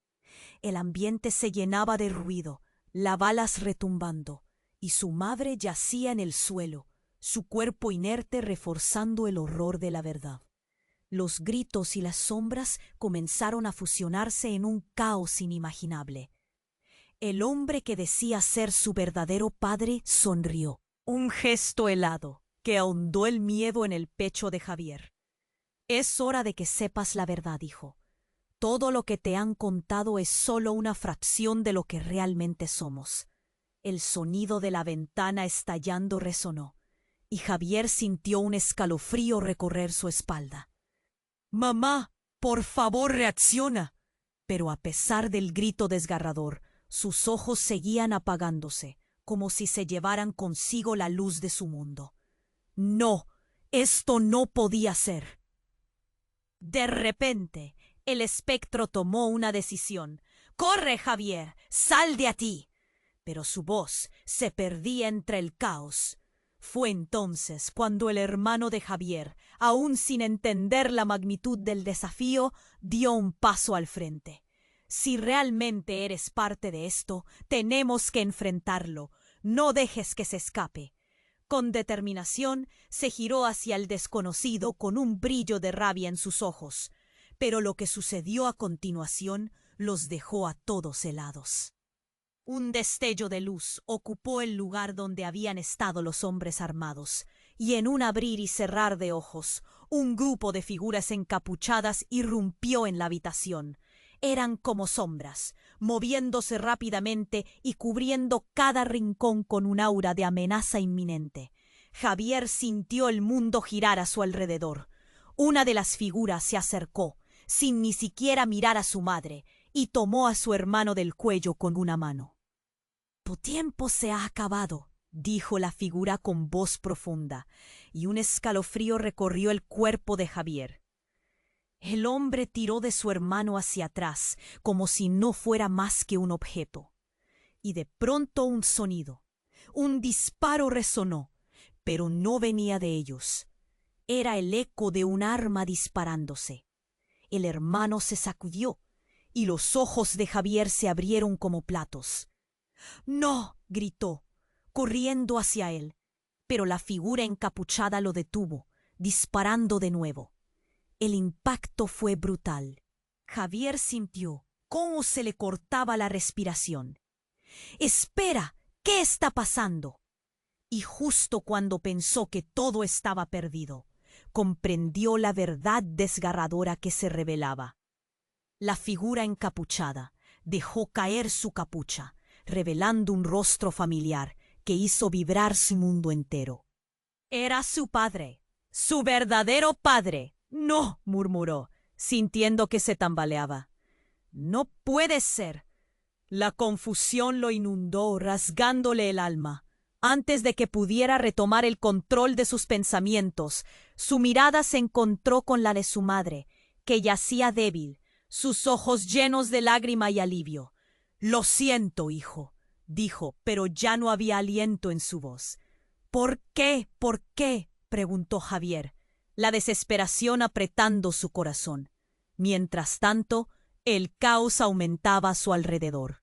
El ambiente se llenaba de ruido, las balas retumbando, y su madre yacía en el suelo, su cuerpo inerte reforzando el horror de la verdad. Los gritos y las sombras comenzaron a fusionarse en un caos inimaginable. El hombre que decía ser su verdadero padre sonrió, un gesto helado que ahondó el miedo en el pecho de Javier. Es hora de que sepas la verdad, hijo. Todo lo que te han contado es solo una fracción de lo que realmente somos. El sonido de la ventana estallando resonó, y Javier sintió un escalofrío recorrer su espalda. «Mamá, por favor, reacciona». Pero a pesar del grito desgarrador, sus ojos seguían apagándose, como si se llevaran consigo la luz de su mundo. No, esto no podía ser. De repente, el espectro tomó una decisión. «¡Corre, Javier! ¡Sal de aquí!». Pero su voz se perdía entre el caos. Fue entonces cuando el hermano de Javier, aún sin entender la magnitud del desafío, dio un paso al frente. «Si realmente eres parte de esto, tenemos que enfrentarlo. No dejes que se escape». Con determinación, se giró hacia el desconocido con un brillo de rabia en sus ojos. Pero lo que sucedió a continuación los dejó a todos helados. Un destello de luz ocupó el lugar donde habían estado los hombres armados, y en un abrir y cerrar de ojos, un grupo de figuras encapuchadas irrumpió en la habitación. Eran como sombras, moviéndose rápidamente y cubriendo cada rincón con un aura de amenaza inminente. Javier sintió el mundo girar a su alrededor. Una de las figuras se acercó, sin ni siquiera mirar a su madre, y tomó a su hermano del cuello con una mano. «Tu tiempo se ha acabado», dijo la figura con voz profunda, y un escalofrío recorrió el cuerpo de Javier. El hombre tiró de su hermano hacia atrás, como si no fuera más que un objeto. Y de pronto un sonido, un disparo resonó, pero no venía de ellos. Era el eco de un arma disparándose. El hermano se sacudió, y los ojos de Javier se abrieron como platos. «¡No!», gritó, corriendo hacia él, pero la figura encapuchada lo detuvo, disparando de nuevo. El impacto fue brutal. Javier sintió cómo se le cortaba la respiración. «¡Espera! ¿Qué está pasando?». Y justo cuando pensó que todo estaba perdido, comprendió la verdad desgarradora que se revelaba. La figura encapuchada dejó caer su capucha, revelando un rostro familiar que hizo vibrar su mundo entero. Era su padre, su verdadero padre. «No», murmuró, sintiendo que se tambaleaba. «No puede ser». La confusión lo inundó, rasgándole el alma. Antes de que pudiera retomar el control de sus pensamientos, su mirada se encontró con la de su madre, que yacía débil, sus ojos llenos de lágrima y alivio. «Lo siento, hijo», dijo, pero ya no había aliento en su voz. ¿Por qué? ¿Por qué? Preguntó Javier, la desesperación apretando su corazón. Mientras tanto, el caos aumentaba a su alrededor.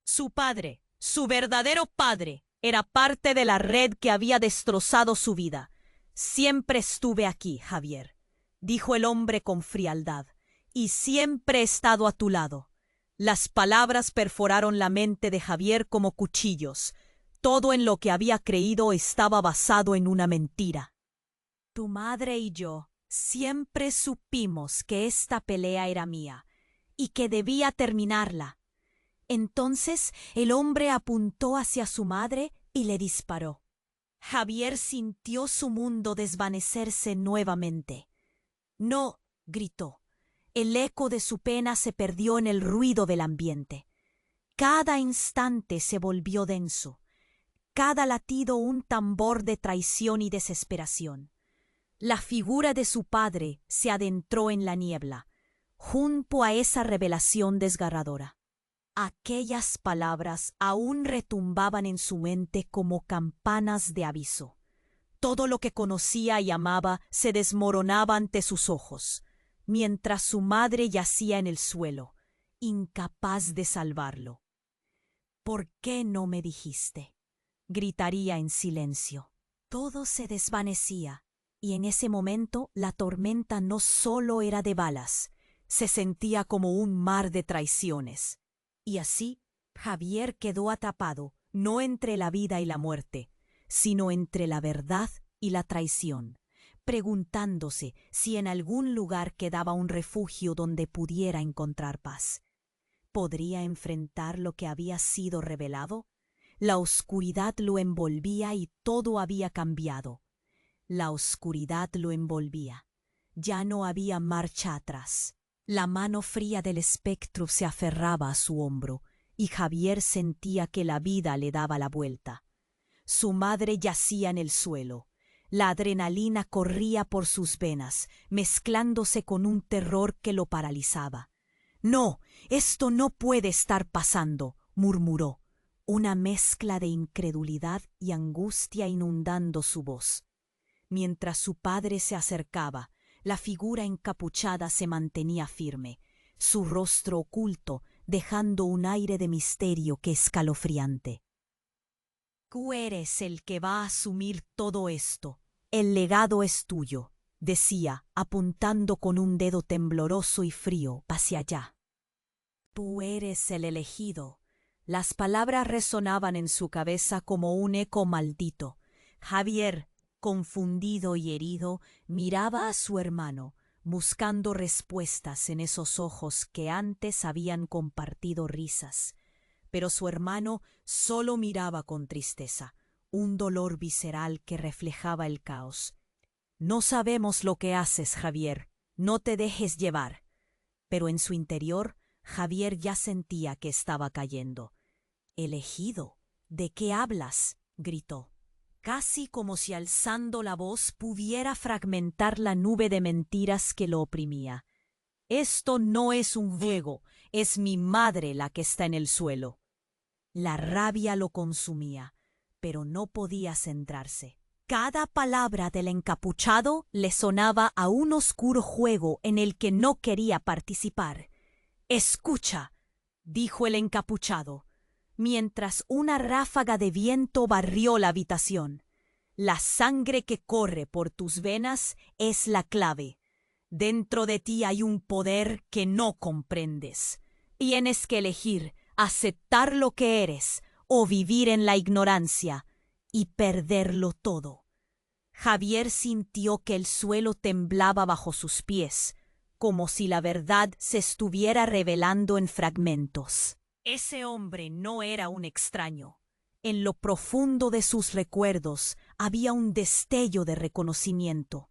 Su padre, su verdadero padre, era parte de la red que había destrozado su vida. Siempre estuve aquí, Javier, dijo el hombre con frialdad, y siempre he estado a tu lado. Las palabras perforaron la mente de Javier como cuchillos. Todo en lo que había creído estaba basado en una mentira. Tu madre y yo siempre supimos que esta pelea era mía y que debía terminarla. Entonces el hombre apuntó hacia su madre y le disparó. Javier sintió su mundo desvanecerse nuevamente. No, gritó. El eco de su pena se perdió en el ruido del ambiente. Cada instante se volvió denso, cada latido un tambor de traición y desesperación. La figura de su padre se adentró en la niebla, junto a esa revelación desgarradora. Aquellas palabras aún retumbaban en su mente como campanas de aviso. Todo lo que conocía y amaba se desmoronaba ante sus ojos, mientras su madre yacía en el suelo, incapaz de salvarlo. ¿Por qué no me dijiste? Gritaría en silencio. Todo se desvanecía, y en ese momento la tormenta no solo era de balas, se sentía como un mar de traiciones. Y así, Javier quedó atrapado, no entre la vida y la muerte, sino entre la verdad y la traición, preguntándose si en algún lugar quedaba un refugio donde pudiera encontrar paz. ¿Podría enfrentar lo que había sido revelado? La oscuridad lo envolvía y todo había cambiado. La oscuridad lo envolvía. Ya no había marcha atrás. La mano fría del espectro se aferraba a su hombro, y Javier sentía que la vida le daba la vuelta. Su madre yacía en el suelo. La adrenalina corría por sus venas, mezclándose con un terror que lo paralizaba. «No, esto no puede estar pasando», murmuró, una mezcla de incredulidad y angustia inundando su voz. Mientras su padre se acercaba, la figura encapuchada se mantenía firme, su rostro oculto, dejando un aire de misterio que escalofriante. «Tú eres el que va a asumir todo esto. El legado es tuyo», decía, apuntando con un dedo tembloroso y frío hacia allá. «Tú eres el elegido». Las palabras resonaban en su cabeza como un eco maldito. Javier, confundido y herido, miraba a su hermano, buscando respuestas en esos ojos que antes habían compartido risas. Pero su hermano solo miraba con tristeza, un dolor visceral que reflejaba el caos. «No sabemos lo que haces, Javier. No te dejes llevar». Pero en su interior, Javier ya sentía que estaba cayendo. «¿Elegido? ¿De qué hablas?», gritó, casi como si alzando la voz pudiera fragmentar la nube de mentiras que lo oprimía. «Esto no es un juego, es mi madre la que está en el suelo». La rabia lo consumía, pero no podía centrarse. Cada palabra del encapuchado le sonaba a un oscuro juego en el que no quería participar. «Escucha», dijo el encapuchado, mientras una ráfaga de viento barrió la habitación. «La sangre que corre por tus venas es la clave. Dentro de ti hay un poder que no comprendes. Tienes que elegir aceptar lo que eres o vivir en la ignorancia y perderlo todo». Javier sintió que el suelo temblaba bajo sus pies, como si la verdad se estuviera revelando en fragmentos. Ese hombre no era un extraño. En lo profundo de sus recuerdos había un destello de reconocimiento.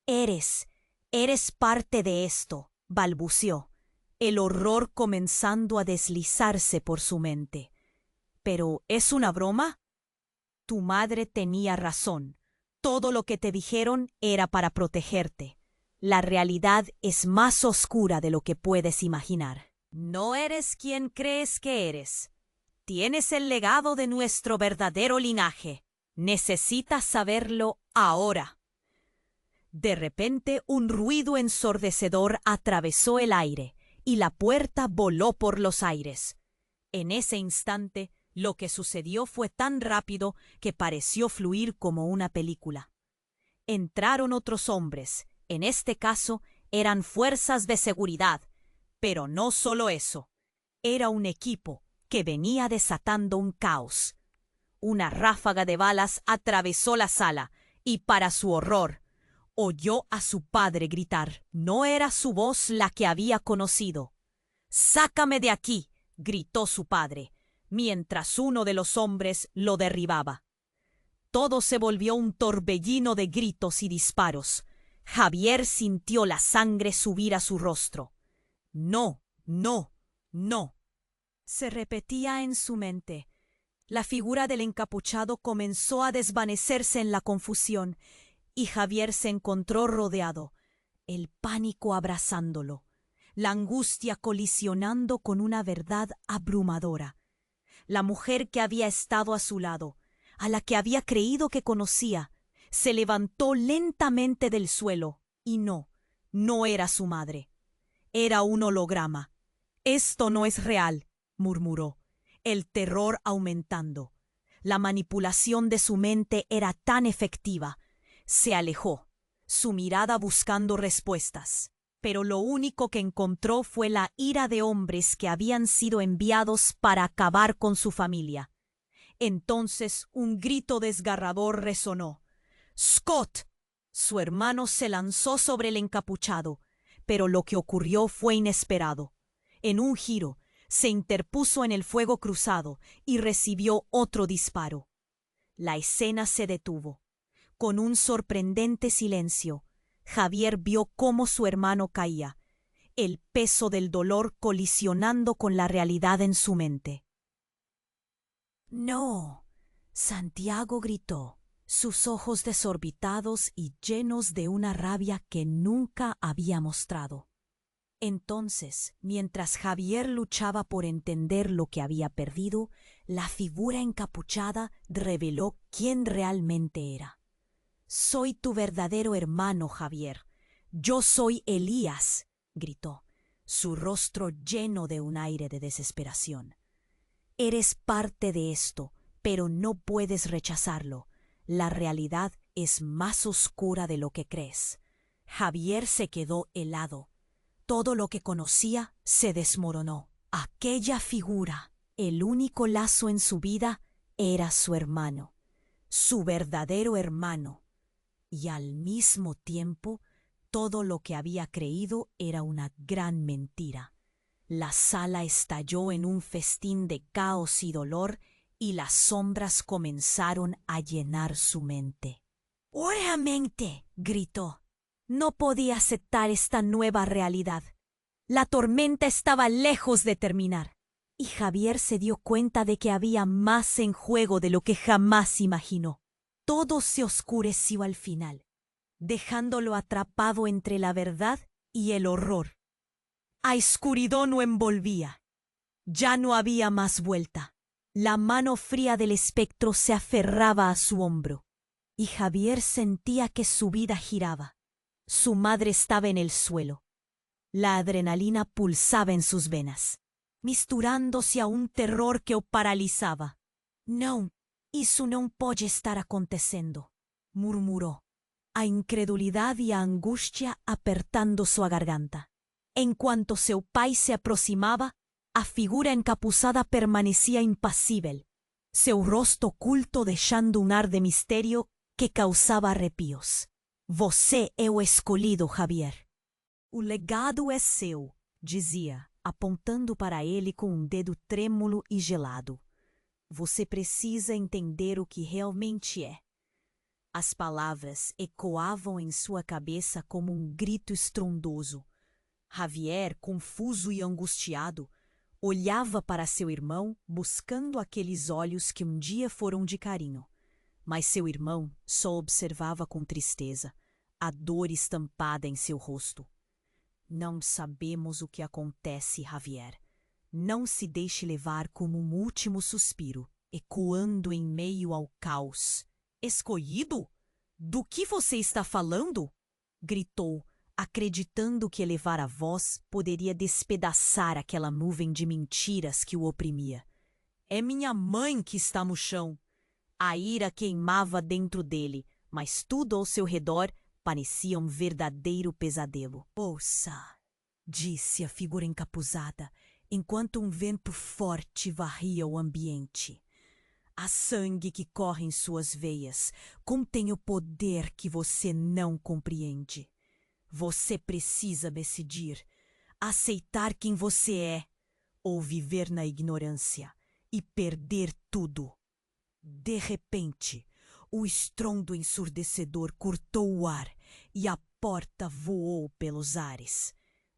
Eres parte de esto», balbuceó, el horror comenzando a deslizarse por su mente. «¿Pero es una broma?» «Tu madre tenía razón. Todo lo que te dijeron era para protegerte. La realidad es más oscura de lo que puedes imaginar. No eres quien crees que eres. Tienes el legado de nuestro verdadero linaje. Necesitas saberlo ahora. De repente, un ruido ensordecedor atravesó el aire y la puerta voló por los aires. En ese instante, lo que sucedió fue tan rápido que pareció fluir como una película. Entraron otros hombres, en este caso eran fuerzas de seguridad, pero no solo eso. Era un equipo que venía desatando un caos. Una ráfaga de balas atravesó la sala y, para su horror, oyó a su padre gritar. No era su voz la que había conocido. «¡Sácame de aquí!», gritó su padre, mientras uno de los hombres lo derribaba. Todo se volvió un torbellino de gritos y disparos. Javier sintió la sangre subir a su rostro. «No, no, no», se repetía en su mente. La figura del encapuchado comenzó a desvanecerse en la confusión, y Javier se encontró rodeado, el pánico abrazándolo, la angustia colisionando con una verdad abrumadora. La mujer que había estado a su lado, a la que había creído que conocía, se levantó lentamente del suelo, y no era su madre. Era un holograma. «Esto no es real», murmuró, el terror aumentando. La manipulación de su mente era tan efectiva. Se alejó, su mirada buscando respuestas, pero lo único que encontró fue la ira de hombres que habían sido enviados para acabar con su familia. Entonces un grito desgarrador resonó. «¡Scott!». Su hermano se lanzó sobre el encapuchado, pero lo que ocurrió fue inesperado. En un giro, se interpuso en el fuego cruzado y recibió otro disparo. La escena se detuvo. Con un sorprendente silencio, Javier vio cómo su hermano caía, el peso del dolor colisionando con la realidad en su mente. «¡No!», Santiago gritó, sus ojos desorbitados y llenos de una rabia que nunca había mostrado. Entonces, mientras Javier luchaba por entender lo que había perdido, la figura encapuchada reveló quién realmente era. «Soy tu verdadero hermano, Javier. Yo soy Elías», gritó, su rostro lleno de un aire de desesperación. «Eres parte de esto, pero no puedes rechazarlo. La realidad es más oscura de lo que crees». Javier se quedó helado. Todo lo que conocía se desmoronó. Aquella figura, el único lazo en su vida, era su hermano, su verdadero hermano. Y al mismo tiempo, todo lo que había creído era una gran mentira. La sala estalló en un festín de caos y dolor, y las sombras comenzaron a llenar su mente. «¡Obviamente!», gritó. No podía aceptar esta nueva realidad. La tormenta estaba lejos de terminar, y Javier se dio cuenta de que había más en juego de lo que jamás imaginó. Todo se oscureció al final, dejándolo atrapado entre la verdad y el horror. A oscuridad lo envolvía. Ya no había más vuelta. La mano fría del espectro se aferraba a su hombro, y Javier sentía que su vida giraba. Su madre estaba en el suelo. La adrenalina pulsaba en sus venas, misturándose a un terror que o paralizaba. «No, isso não pode estar acontecendo», murmuró, a incredulidad y a angustia apertando su garganta. En cuanto seu pai se aproximaba, a figura encapuzada permanecía impasible, seu rosto oculto deixando un ar de misterio que causaba arrepios. «Você é o escolhido, Javier. O legado é seu», dizia, apontando para ele com um dedo trêmulo e gelado. «Você precisa entender o que realmente é». As palavras ecoavam em sua cabeça como um grito estrondoso. Javier, confuso e angustiado, olhava para seu irmão buscando aqueles olhos que um dia foram de carinho. Mas seu irmão só observava com tristeza, a dor estampada em seu rosto. «Não sabemos o que acontece, Javier. Não se deixe levar como um último suspiro, ecoando em meio ao caos. Escolhido? Do que você está falando? Gritou, acreditando que elevar a voz poderia despedaçar aquela nuvem de mentiras que o oprimia. É minha mãe que está no chão. A ira queimava dentro dele, mas tudo ao seu redor parecia um verdadeiro pesadelo. Ouça, disse a figura encapuzada, enquanto um vento forte varria o ambiente. A sangue que corre em suas veias contém o poder que você não compreende. Você precisa decidir, aceitar quem você é, ou viver na ignorância e perder tudo. De repente, o estrondo ensurdecedor cortou o ar e a porta voou pelos ares.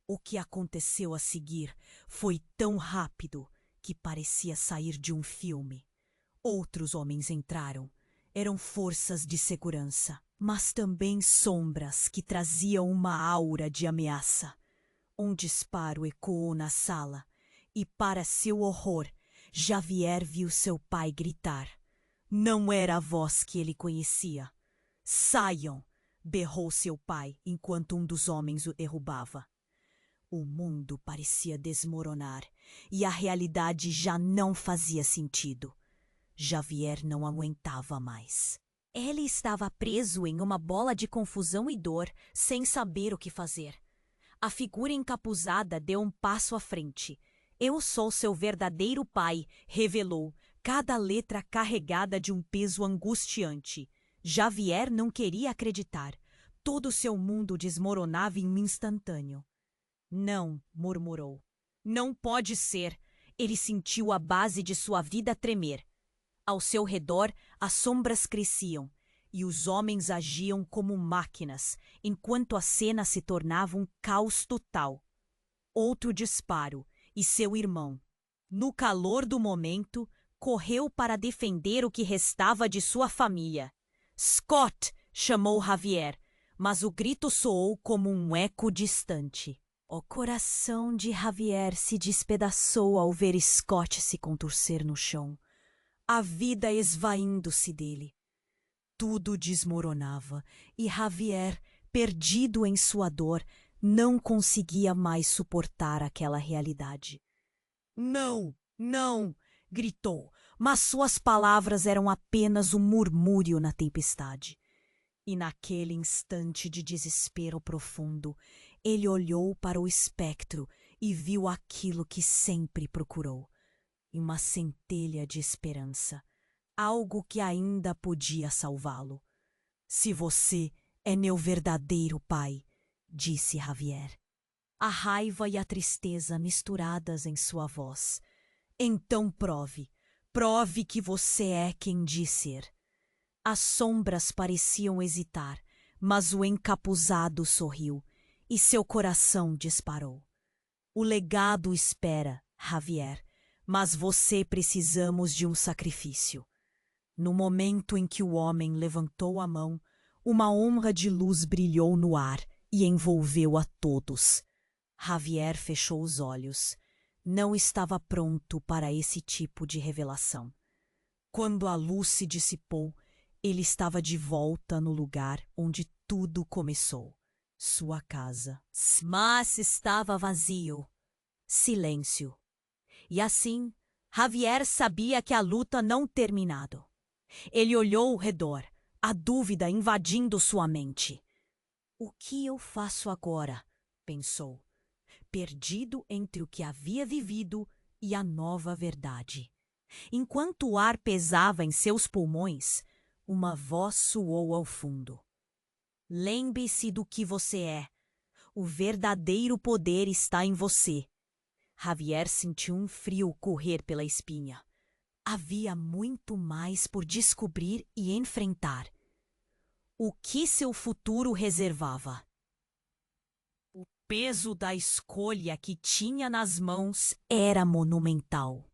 O que aconteceu a seguir foi tão rápido que parecia sair de um filme. Outros homens entraram. Eram forças de segurança, mas também sombras que traziam uma aura de ameaça. Um disparo ecoou na sala e, para seu horror, Javier viu seu pai gritar. Não era a voz que ele conhecia. Saiam! Berrou seu pai enquanto um dos homens o derrubava. O mundo parecia desmoronar e a realidade já não fazia sentido. Javier não aguentava mais. Ele estava preso em uma bola de confusão e dor, sem saber o que fazer. A figura encapuzada deu um passo à frente. Eu sou seu verdadeiro pai, revelou, cada letra carregada de um peso angustiante. Javier não queria acreditar. Todo seu mundo desmoronava em um instantâneo. Não, murmurou. Não pode ser. Ele sentiu a base de sua vida tremer. Ao seu redor, as sombras cresciam, e os homens agiam como máquinas, enquanto a cena se tornava um caos total. Outro disparo, e seu irmão, no calor do momento, correu para defender o que restava de sua família. Scott! Chamou Javier, mas o grito soou como um eco distante. O coração de Javier se despedaçou ao ver Scott se contorcer no chão. A vida esvaindo-se dele. Tudo desmoronava e Javier, perdido em sua dor, não conseguia mais suportar aquela realidade. Não, não! Gritou, mas suas palavras eram apenas um murmúrio na tempestade. E naquele instante de desespero profundo, ele olhou para o espectro e viu aquilo que sempre procurou. Uma centelha de esperança, algo que ainda podia salvá-lo. Se você é meu verdadeiro pai, disse Javier. A raiva e a tristeza misturadas em sua voz. Então prove que você é quem diz ser. As sombras pareciam hesitar, mas o encapuzado sorriu e seu coração disparou. O legado espera, Javier. Mas você precisamos de um sacrifício. No momento em que o homem levantou a mão, uma onra de luz brilhou no ar e envolveu a todos. Javier fechou os olhos. Não estava pronto para esse tipo de revelação. Quando a luz se dissipou, ele estava de volta no lugar onde tudo começou. Sua casa. Mas estava vazio. Silêncio. E assim, Javier sabia que a luta não terminado. Ele olhou ao redor, a dúvida invadindo sua mente. O que eu faço agora? Pensou, perdido entre o que havia vivido e a nova verdade. Enquanto o ar pesava em seus pulmões, uma voz soou ao fundo. Lembre-se do que você é. O verdadeiro poder está em você. Javier sentiu um frio correr pela espinha. Havia muito mais por descobrir e enfrentar. O que seu futuro reservava? O peso da escolha que tinha nas mãos era monumental.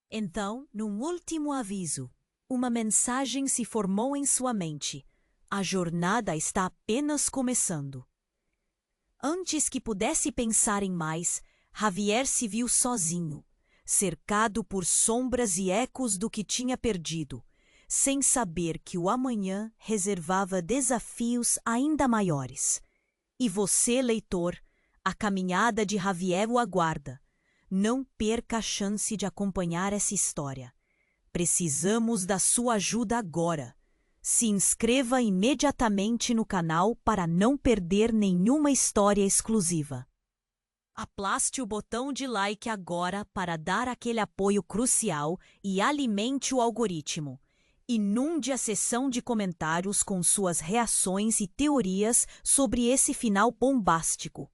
Então, num último aviso, uma mensagem se formou em sua mente. A jornada está apenas começando. Antes que pudesse pensar em mais, Javier se viu sozinho, cercado por sombras e ecos do que tinha perdido, sem saber que o amanhã reservava desafios ainda maiores. E você, leitor, a caminhada de Javier o aguarda. Não perca a chance de acompanhar essa história. Precisamos da sua ajuda agora. Se inscreva imediatamente no canal para não perder nenhuma história exclusiva. Aplaste o botão de like agora para dar aquele apoio crucial e alimente o algoritmo. Inunde a seção de comentários com suas reações e teorias sobre esse final bombástico.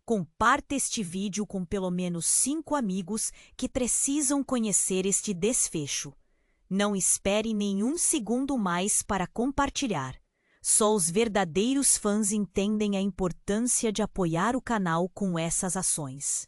Comparta este vídeo com pelo menos 5 amigos que precisam conhecer este desfecho. Não espere nenhum segundo mais para compartilhar. Só os verdadeiros fãs entendem a importância de apoiar o canal com essas ações.